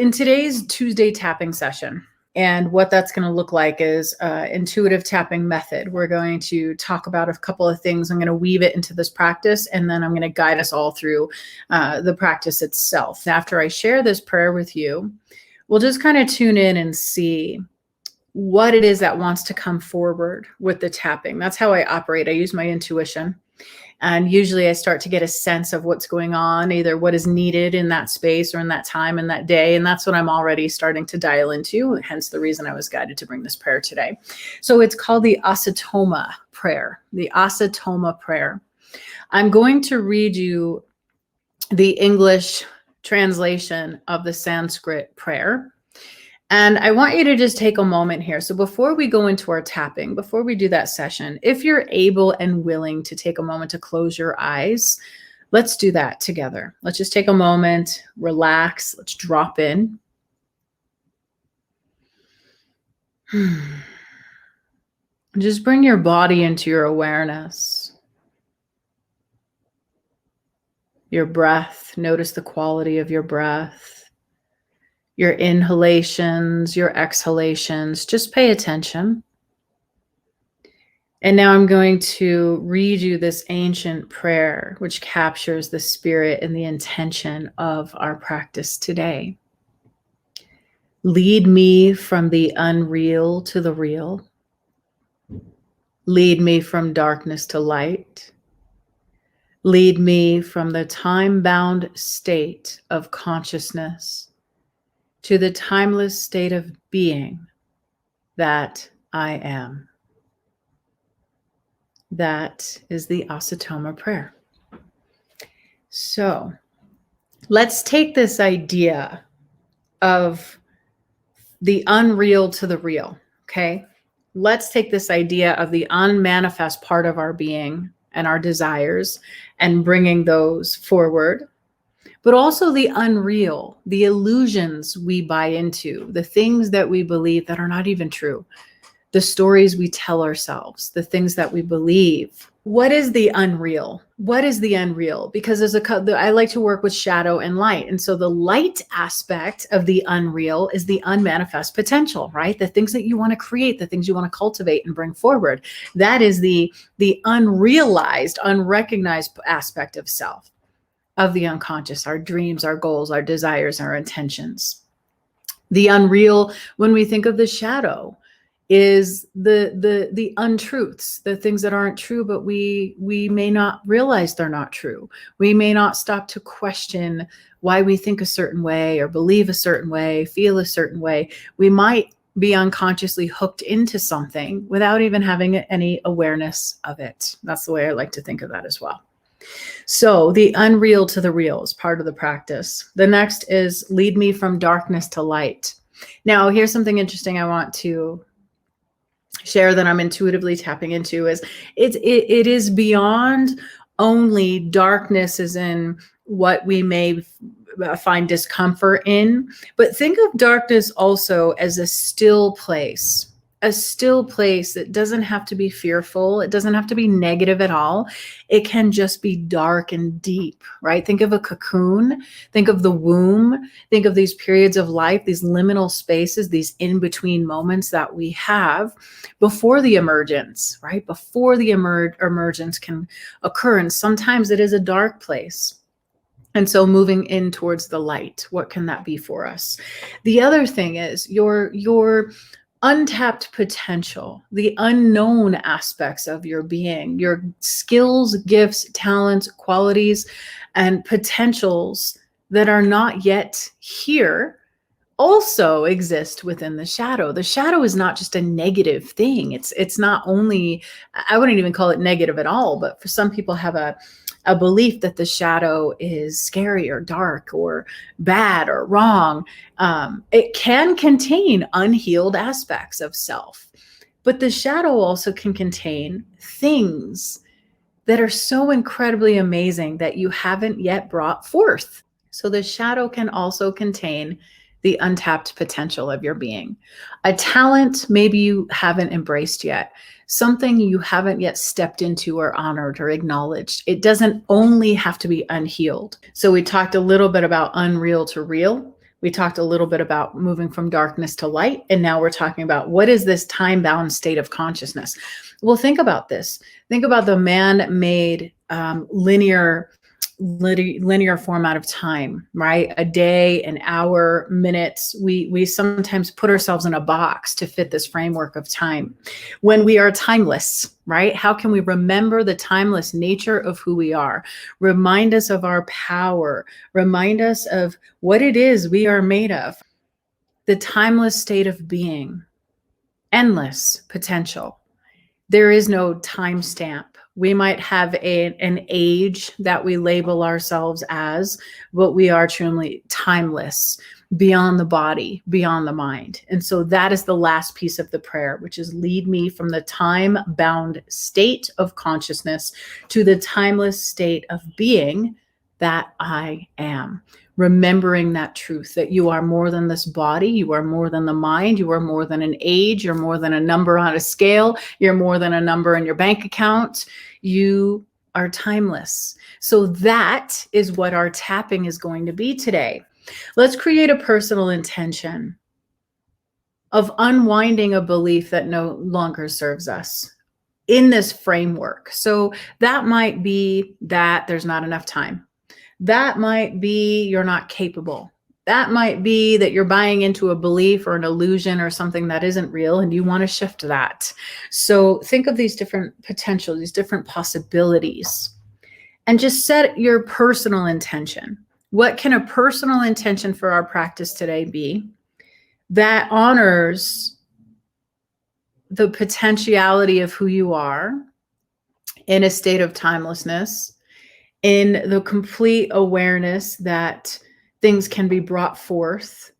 in today's Tuesday tapping session, and what that's going to look like is intuitive tapping method. We're going to talk about a couple of things. I'm going to weave it into this practice, and then I'm going to guide us all through the practice itself. After I share this prayer with you, we'll just kind of tune in and see what it is that wants to come forward with the tapping. That's how I operate. I use my intuition. And usually I start to get a sense of what's going on, either what is needed in that space or in that time and that day. And that's what I'm already starting to dial into, hence the reason I was guided to bring this prayer today. So it's called the Asatoma Prayer, the Asatoma Prayer. I'm going to read you the English translation of the Sanskrit prayer. And I want you to just take a moment here. So before we go into our tapping, before we do that session, if you're able and willing to take a moment to close your eyes, let's do that together. Let's just take a moment, relax, let's drop in. Just bring your body into your awareness. Your breath, notice the quality of your breath. Your inhalations, your exhalations, just pay attention. And now I'm going to read you this ancient prayer, which captures the spirit and the intention of our practice today. Lead me from the unreal to the real. Lead me from darkness to light. Lead me from the time-bound state of consciousness to the timeless state of being that I am. That is the Asatoma Prayer. So let's take this idea of the unreal to the real, okay? Let's take this idea of the unmanifest part of our being and our desires and bringing those forward. But also the unreal, the illusions we buy into, the things that we believe that are not even true, the stories we tell ourselves, the things that we believe. What is the unreal? What is the unreal? Because I like to work with shadow and light. And so the light aspect of the unreal is the unmanifest potential, right? The things that you want to create, the things you want to cultivate and bring forward. That is the unrealized, unrecognized aspect of self. Of the unconscious, our dreams, our goals, our desires, our intentions. The unreal, when we think of the shadow, is the untruths, the things that aren't true, but we may not realize they're not true. We may not stop to question why we think a certain way or believe a certain way, feel a certain way. We might be unconsciously hooked into something without even having any awareness of it. That's the way I like to think of that as well. So the unreal to the real is part of the practice. The next is lead me from darkness to light. Now, here's something interesting I want to share that I'm intuitively tapping into is it is beyond only darkness as in what we may find discomfort in, but think of darkness also as a still place. A still place that doesn't have to be fearful. It doesn't have to be negative at all. It can just be dark and deep, right? Think of a cocoon. Think of the womb. Think of these periods of life, these liminal spaces, these in-between moments that we have before the emergence, right? Before the emergence can occur. And sometimes it is a dark place. And so moving in towards the light, what can that be for us? The other thing is your untapped potential, the unknown aspects of your being, your skills, gifts, talents, qualities, and potentials that are not yet here also exist within the shadow. The shadow is not just a negative thing. It's not only, I wouldn't even call it negative at all, but for some people have a belief that the shadow is scary or dark or bad or wrong. It can contain unhealed aspects of self, but the shadow also can contain things that are so incredibly amazing that you haven't yet brought forth. So the shadow can also contain the untapped potential of your being. A talent maybe you haven't embraced yet, something you haven't yet stepped into or honored or acknowledged. It doesn't only have to be unhealed. So we talked a little bit about unreal to real. We talked a little bit about moving from darkness to light, and now we're talking about what is this time-bound state of consciousness. Well, think about this. Think about the man-made linear format of time, right? A day, an hour, minutes. We sometimes put ourselves in a box to fit this framework of time when we are timeless, right? How can we remember the timeless nature of who we are? Remind us of our power, remind us of what it is we are made of, the timeless state of being, endless potential. There is no timestamp. We might have an age that we label ourselves as, but we are truly timeless, beyond the body, beyond the mind. And so that is the last piece of the prayer, which is lead me from the time-bound state of consciousness to the timeless state of being that I am. Remembering that truth, that you are more than this body, you are more than the mind, you are more than an age, you're more than a number on a scale, you're more than a number in your bank account. You are timeless. So that is what our tapping is going to be today. Let's create a personal intention of unwinding a belief that no longer serves us in this framework. So that might be that there's not enough time. That might be you're not capable. That might be that you're buying into a belief or an illusion or something that isn't real, and you want to shift that. So think of these different potentials, these different possibilities, and just set your personal intention. What can a personal intention for our practice today be that honors the potentiality of who you are in a state of timelessness, in the complete awareness that things can be brought forth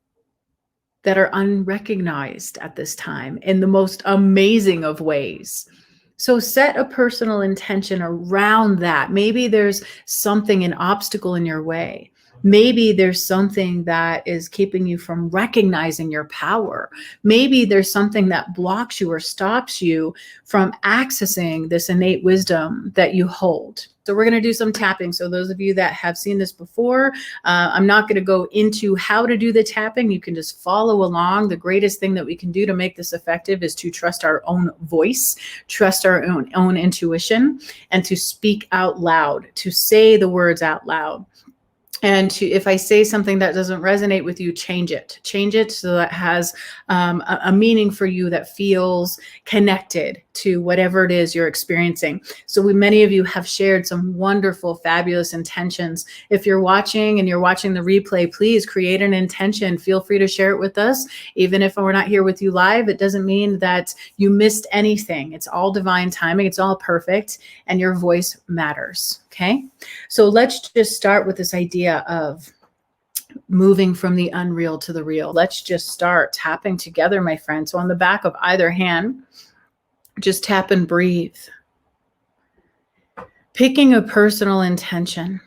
that are unrecognized at this time in the most amazing of ways. So set a personal intention around that. Maybe there's something, an obstacle in your way. Maybe there's something that is keeping you from recognizing your power. Maybe there's something that blocks you or stops you from accessing this innate wisdom that you hold. So we're going to do some tapping. So those of you that have seen this before, I'm not going to go into how to do the tapping. You can just follow along. The greatest thing that we can do to make this effective is to trust our own voice, trust our own intuition, and to speak out loud, to say the words out loud. And if I say something that doesn't resonate with you, change it so that it has a meaning for you that feels connected to whatever it is you're experiencing. So many of you have shared some wonderful, fabulous intentions. If you're watching and you're watching the replay, please create an intention. Feel free to share it with us. Even if we're not here with you live, it doesn't mean that you missed anything. It's all divine timing. It's all perfect. And your voice matters. Okay. So let's just start with this idea of moving from the unreal to the real. Let's just start tapping together, my friends. So on the back of either hand, just tap and breathe. Picking a personal intention,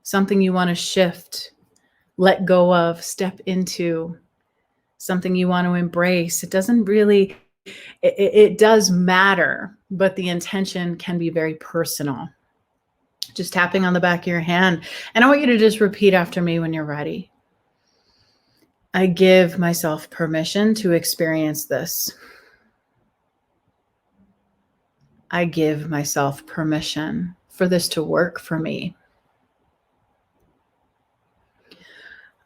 something you want to shift, let go of, step into, something you want to embrace. It doesn't really, it does matter, but the intention can be very personal. Just tapping on the back of your hand. And I want you to just repeat after me when you're ready. I give myself permission to experience this. I give myself permission for this to work for me.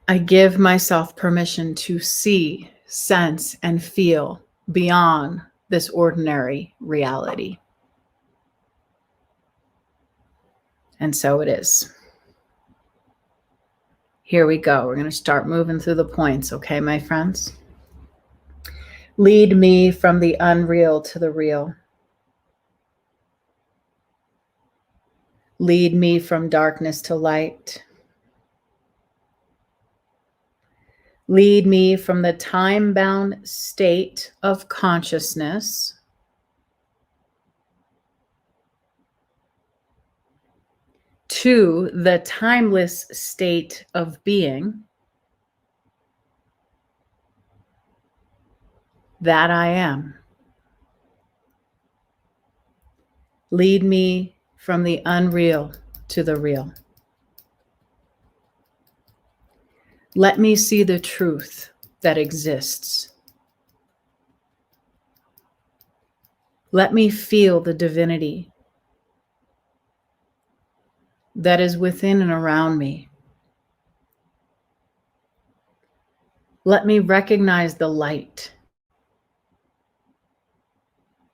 I give myself permission to see, sense, and feel beyond this ordinary reality. And so it is. Here we go. We're going to start moving through the points, okay, my friends? Lead me from the unreal to the real. Lead me from darkness to light. Lead me from the time-bound state of consciousness to the timeless state of being that I am. Lead me from the unreal to the real. Let me see the truth that exists. Let me feel the divinity that is within and around me. Let me recognize the light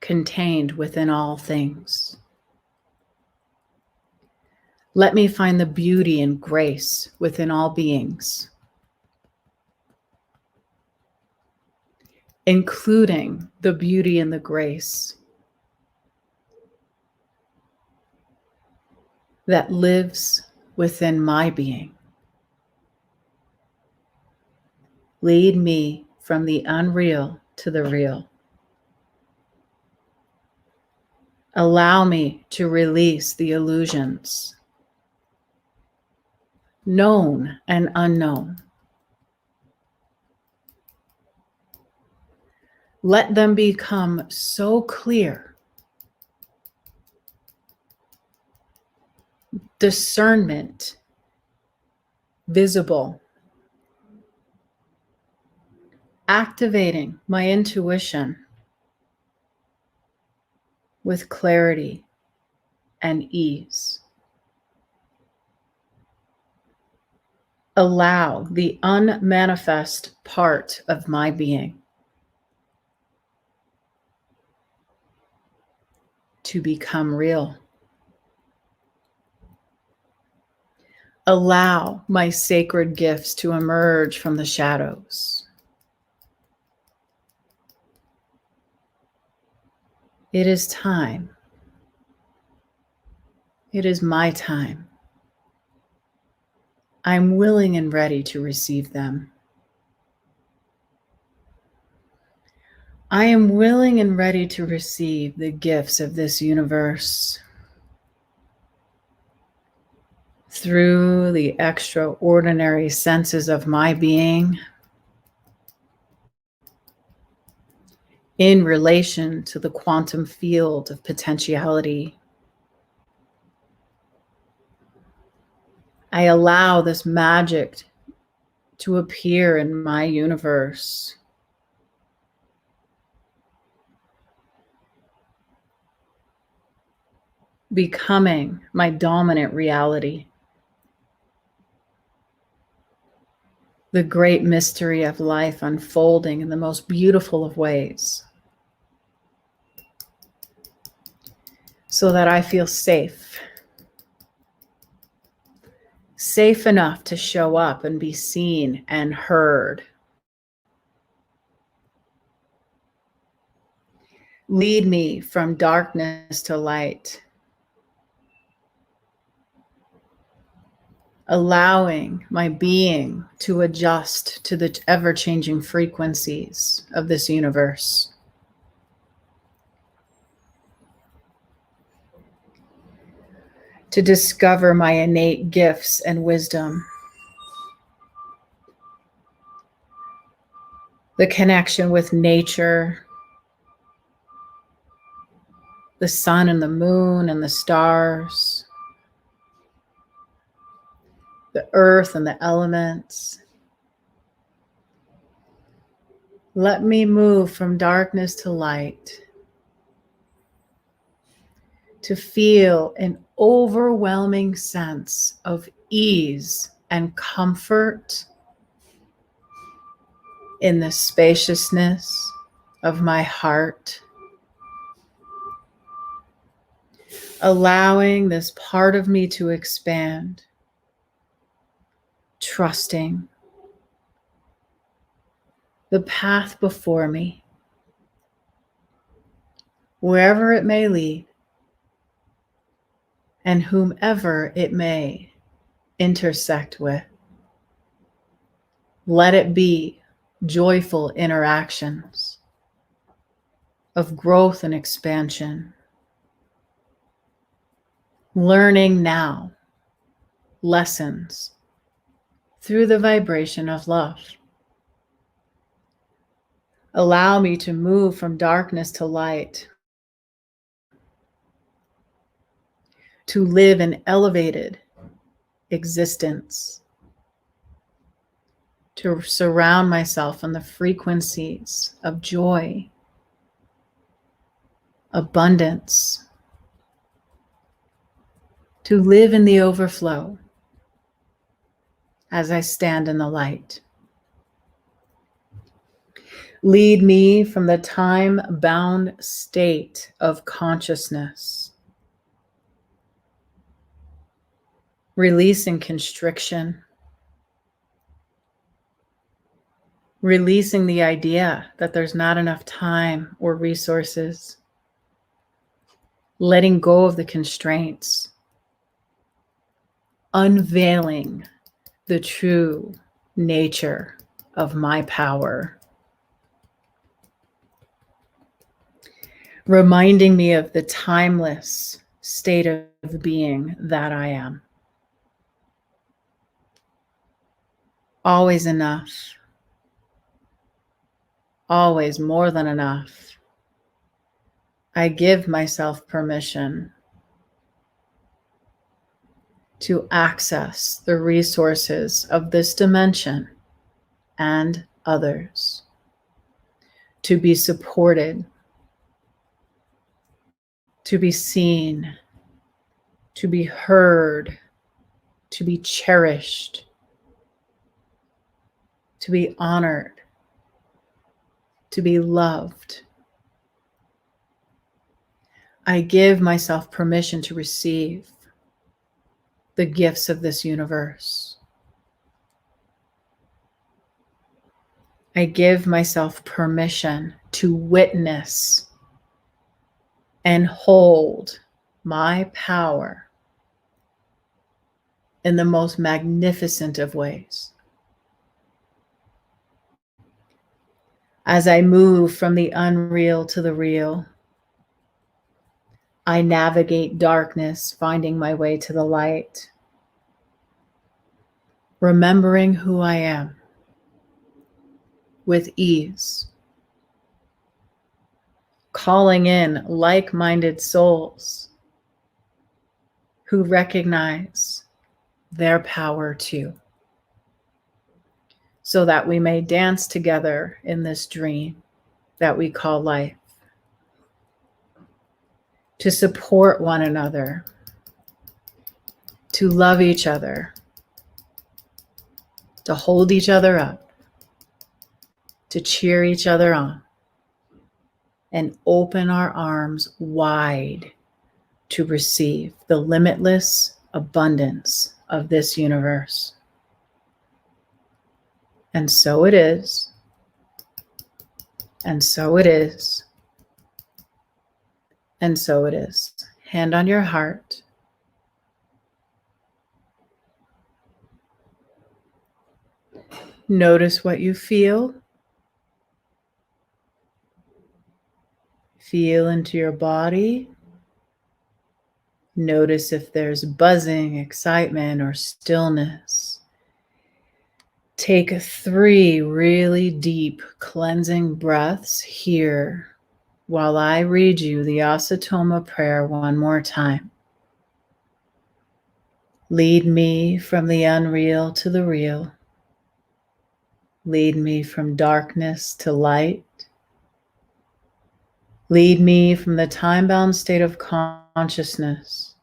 contained within all things. Let me find the beauty and grace within all beings, including the beauty and the grace that lives within my being. Lead me from the unreal to the real. Allow me to release the illusions, known and unknown. Let them become so clear, discernment visible, activating my intuition with clarity and ease. Allow the unmanifest part of my being to become real. Allow my sacred gifts to emerge from the shadows. It is time. It is my time. I'm willing and ready to receive them. I am willing and ready to receive the gifts of this universe through the extraordinary senses of my being in relation to the quantum field of potentiality. I allow this magic to appear in my universe. Becoming my dominant reality. The great mystery of life unfolding in the most beautiful of ways, so that I feel safe. Safe enough to show up and be seen and heard. Lead me from darkness to light, allowing my being to adjust to the ever-changing frequencies of this universe. To discover my innate gifts and wisdom. The connection with nature, the sun and the moon and the stars, the earth and the elements. Let me move from darkness to light, to feel an overwhelming sense of ease and comfort in the spaciousness of my heart, allowing this part of me to expand, trusting the path before me, wherever it may lead, and whomever it may intersect with. Let it be joyful interactions of growth and expansion. Learning now lessons through the vibration of love. Allow me to move from darkness to light, to live an elevated existence, to surround myself in the frequencies of joy, abundance, to live in the overflow as I stand in the light. Lead me from the time-bound state of consciousness, releasing constriction, releasing the idea that there's not enough time or resources, letting go of the constraints, unveiling the true nature of my power, reminding me of the timeless state of being that I am. Always enough, always more than enough. I give myself permission to access the resources of this dimension and others, to be supported, to be seen, to be heard, to be cherished, to be honored, to be loved. I give myself permission to receive the gifts of this universe. I give myself permission to witness and hold my power in the most magnificent of ways. As I move from the unreal to the real, I navigate darkness, finding my way to the light, remembering who I am with ease, calling in like-minded souls who recognize their power too, so that we may dance together in this dream that we call life, to support one another, to love each other, to hold each other up, to cheer each other on, and open our arms wide to receive the limitless abundance of this universe. And so it is, and so it is, and so it is. Hand on your heart. Notice what you feel. Feel into your body. Notice if there's buzzing, excitement, or stillness. Take 3 really deep cleansing breaths here while I read you the Asatoma Prayer one more time. Lead me from the unreal to the real. Lead me from darkness to light. Lead me from the time-bound state of consciousness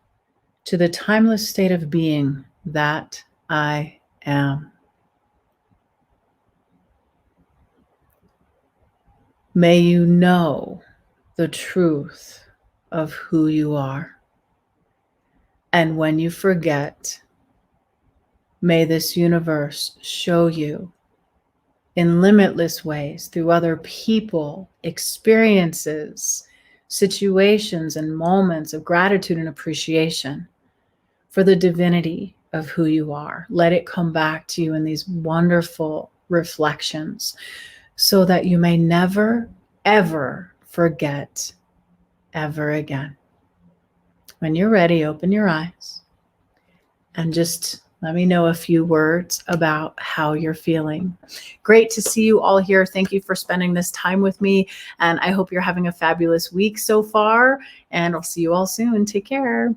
to the timeless state of being that I am. May you know the truth of who you are. And when you forget, may this universe show you in limitless ways through other people, experiences, situations, and moments of gratitude and appreciation for the divinity of who you are. Let it come back to you in these wonderful reflections so that you may never, ever forget ever again. When you're ready, open your eyes and just let me know a few words about how you're feeling. Great to see you all here. Thank you for spending this time with me. And I hope you're having a fabulous week so far. And I'll see you all soon. Take care.